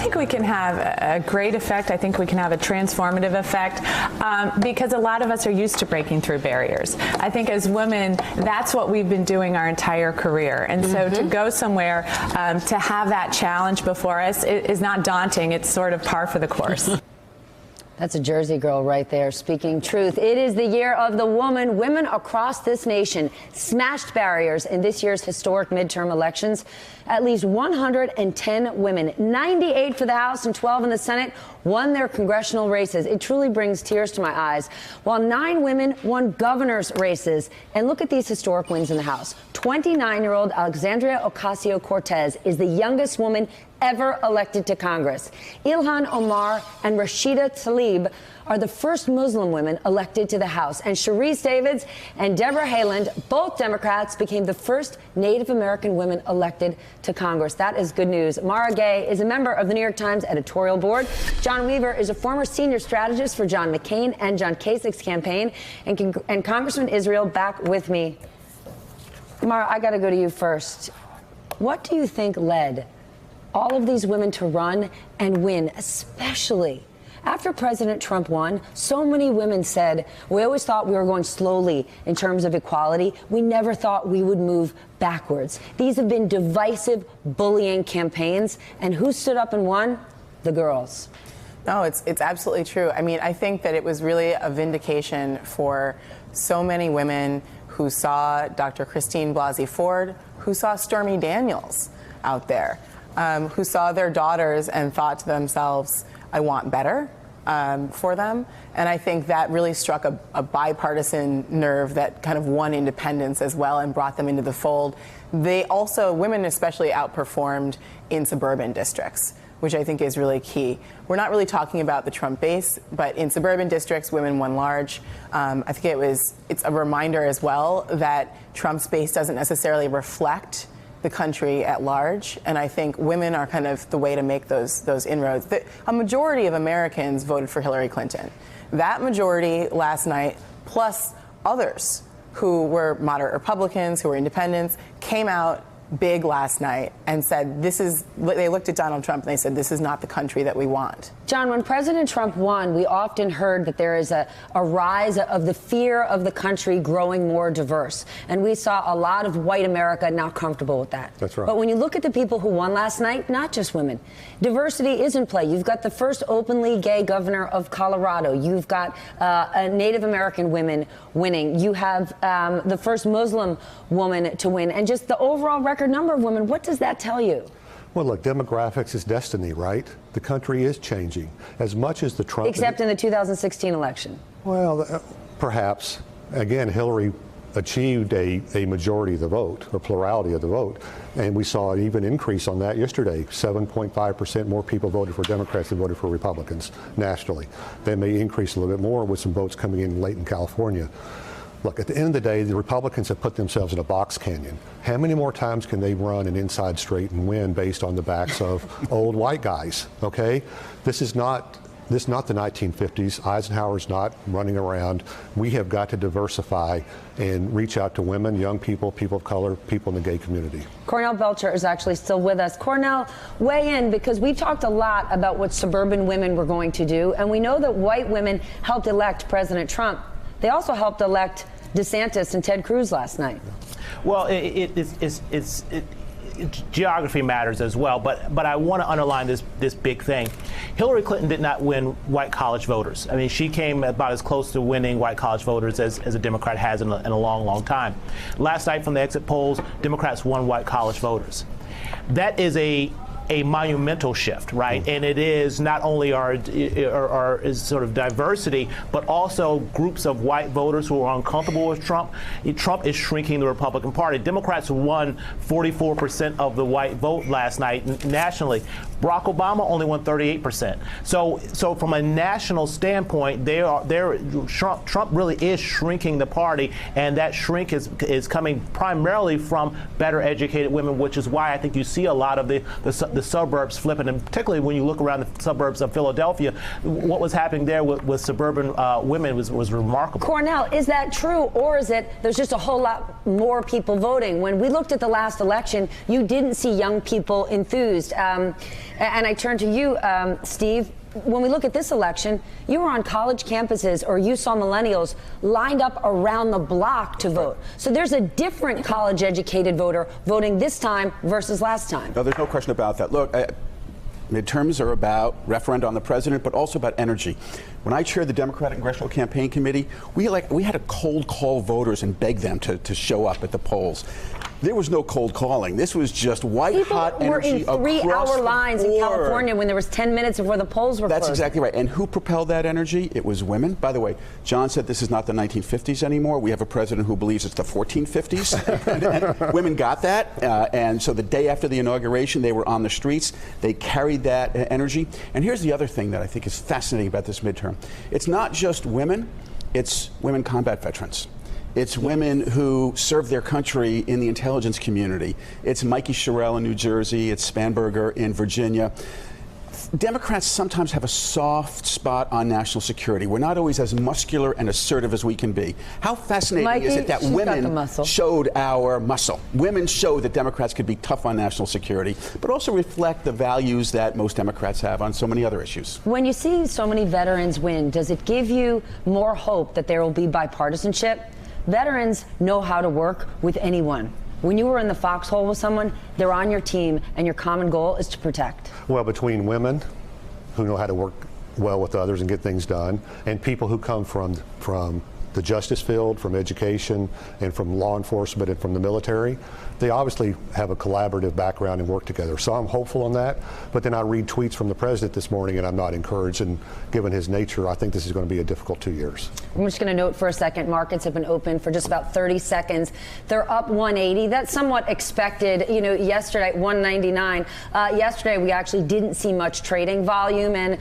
think we can have a great effect. I think we can have a transformative effect because a lot of us are used to breaking through barriers. I think as women, that's what we've been doing our entire career. And so to go somewhere to have that challenge before us is not daunting. It's sort of par for the course. That's a Jersey girl right there, speaking truth. It is the year of the woman. Women across this nation smashed barriers in this year's historic midterm elections. At least 110 women, 98 for the House and 12 in the Senate, won their congressional races. It truly brings tears to my eyes. While 9 women won governor's races. And look at these historic wins in the House. 29-year-old Alexandria Ocasio-Cortez is the youngest woman ever elected to Congress. Ilhan Omar and Rashida Tlaib are the first Muslim women elected to the House. And Sharice Davids and Deborah Haaland, both Democrats, became the first Native American women elected to Congress. That is good news. Mara Gay is a member of the New York Times editorial board. John Weaver is a former senior strategist for John McCain and John Kasich's campaign. And Congressman Israel back with me. Mara, I got to go to you first. What do you think led all of these women to run and win, especially after President Trump won? So many women said, we always thought we were going slowly in terms of equality. We never thought we would move backwards. These have been divisive, bullying campaigns. And who stood up and won? The girls. No, it's absolutely true. I mean, I think that it was really a vindication for so many women who saw Dr. Christine Blasey Ford, who saw Stormy Daniels out there, who saw their daughters and thought to themselves, I want better for them. And I think that really struck a bipartisan nerve that kind of won independents as well and brought them into the fold. They also, women especially, outperformed in suburban districts, which I think is really key. We're not really talking about the Trump base, but in suburban districts, women won large. I think it's a reminder as well that Trump's base doesn't necessarily reflect the country at large, and I think women are kind of the way to make those inroads. A majority of Americans voted for Hillary Clinton. That majority last night, plus others who were moderate Republicans, who were independents, came out big last night and said, they looked at Donald Trump and they said, this is not the country that we want. John, when President Trump won, we often heard that there is a rise of the fear of the country growing more diverse. And we saw a lot of white America not comfortable with that. That's right. But when you look at the people who won last night, not just women, diversity is in play. You've got the first openly gay governor of Colorado. You've got Native American women winning. You have the first Muslim woman to win. And just the overall record number of women, what does that tell you? Well, look, demographics is destiny, right? The country is changing. As much as the Trump... Except in the 2016 election. Well, perhaps. Again, Hillary achieved a majority of the vote, or plurality of the vote, and we saw an even increase on that yesterday. 7.5% more people voted for Democrats than voted for Republicans nationally. That may increase a little bit more with some votes coming in late in California. Look, at the end of the day, the Republicans have put themselves in a box canyon. How many more times can they run an inside straight and win based on the backs of old white guys, okay? This is not the 1950s. Eisenhower's not running around. We have got to diversify and reach out to women, young people, people of color, people in the gay community. Cornell Belcher is actually still with us. Cornell, weigh in, because we've talked a lot about what suburban women were going to do, and we know that white women helped elect President Trump. They also helped elect DeSantis and Ted Cruz last night. Well, geography matters as well, but I want to underline this big thing. Hillary Clinton did not win white college voters. I mean, she came about as close to winning white college voters as a Democrat has in a long, long time. Last night from the exit polls, Democrats won white college voters. That is a monumental shift, right? And it is not only our is sort of diversity, but also groups of white voters who are uncomfortable with Trump. Trump is shrinking the Republican Party. Democrats won 44% of the white vote last night nationally. Barack Obama only won 38%. So from a national standpoint, Trump really is shrinking the party, and that shrink is coming primarily from better educated women, which is why I think you see a lot of the suburbs flipping, and particularly when you look around the suburbs of Philadelphia, what was happening there with suburban women was remarkable. Cornell, is that true, or is it there's just a whole lot more people voting? When we looked at the last election, you didn't see young people enthused. And I turn to you, Steve. When we look at this election, you were on college campuses or you saw millennials lined up around the block to vote. So there's a different college-educated voter voting this time versus last time. No, there's no question about that. Look, midterms are about referenda on the president, but also about energy. When I chaired the Democratic Congressional Campaign Committee, we had to cold call voters and beg them to show up at the polls. There was no cold calling. This was just white-hot energy People were in 3-hour lines in California when there was 10 minutes before the polls were closed. That's exactly right. And who propelled that energy? It was women. By the way, John said this is not the 1950s anymore. We have a president who believes it's the 1450s. and women got that. And so the day after the inauguration, they were on the streets. They carried that energy. And here's the other thing that I think is fascinating about this midterm. It's not just women. It's women combat veterans. It's women who serve their country in the intelligence community. It's Mikey Sherrill in New Jersey. It's Spanberger in Virginia. Democrats sometimes have a soft spot on national security. We're not always as muscular and assertive as we can be. How fascinating Mikey, is it that she's got the women muscle. showed our muscle? Women showed that Democrats could be tough on national security, but also reflect the values that most Democrats have on so many other issues. When you see so many veterans win, does it give you more hope that there will be bipartisanship? Veterans know how to work with anyone. When you were in the foxhole with someone, they're on your team, and your common goal is to protect. Well, between women who know how to work well with others and get things done, and people who come from the justice field, from education, and from law enforcement and from the military, they obviously have a collaborative background and work together. So I'm hopeful on that. But then I read tweets from the president this morning, and I'm not encouraged. And given his nature, I think this is going to be a difficult 2 years. I'm just going to note for a second, markets have been open for just about 30 seconds. They're up 180. That's somewhat expected. You know, yesterday, 199. Yesterday, we actually didn't see much trading volume. And,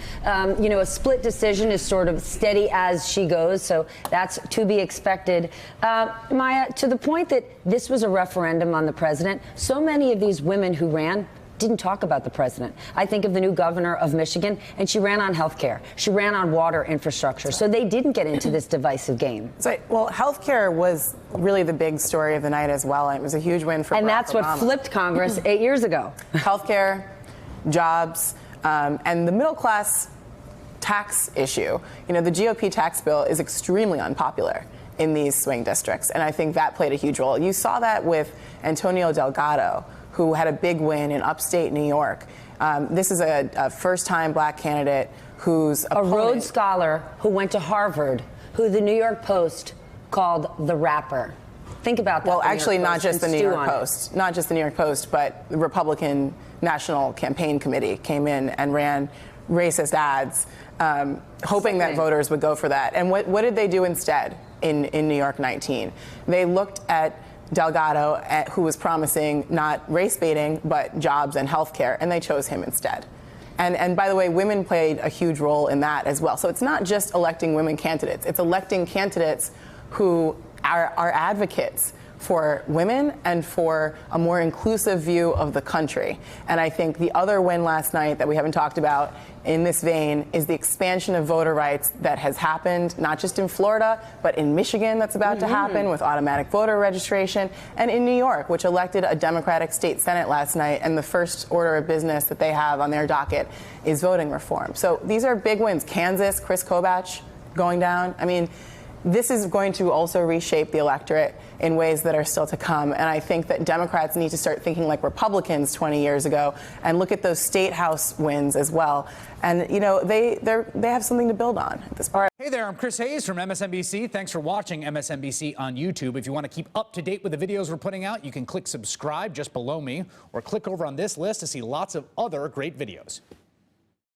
you know, a split decision is sort of steady as she goes. So that's to be expected. Maya, to the point that this was a referendum on the president, so many of these women who ran didn't talk about the president. I think of the new governor of Michigan, and she ran on health care. She ran on water infrastructure. So they didn't get into this divisive game. So, well, health care was really the big story of the night as well. And it was a huge win for And Barack that's what Obama. flipped Congress 8 years ago. Health care, jobs, and the middle class tax issue. You know, the GOP tax bill is extremely unpopular in these swing districts, and I think that played a huge role. You saw that with Antonio Delgado, who had a big win in upstate New York. This is a first-time black candidate who's a Rhodes Scholar who went to Harvard, who the New York Post called the rapper. Think about that. Well, actually, not just the New York Post, not just the New York Post, but the Republican National Campaign Committee came in and ran racist ads, hoping that voters would go for that. And what did they do instead in New York 19? They looked at Delgado, who was promising not race baiting, but jobs and health care, and they chose him instead. And by the way, women played a huge role in that as well. So it's not just electing women candidates, it's electing candidates who are advocates for women and for a more inclusive view of the country. And I think the other win last night that we haven't talked about in this vein is the expansion of voter rights that has happened, not just in Florida, but in Michigan that's about to happen with automatic voter registration, and in New York, which elected a Democratic state Senate last night, and the first order of business that they have on their docket is voting reform. So these are big wins. Kansas, Chris Kobach going down. I mean, this is going to also reshape the electorate in ways that are still to come. And I think that Democrats need to start thinking like Republicans 20 years ago and look at those state house wins as well. And, you know, they have something to build on at this point. Hey there, I'm Chris Hayes from MSNBC. Thanks for watching MSNBC on YouTube. If you want to keep up to date with the videos we're putting out, you can click subscribe just below me or click over on this list to see lots of other great videos.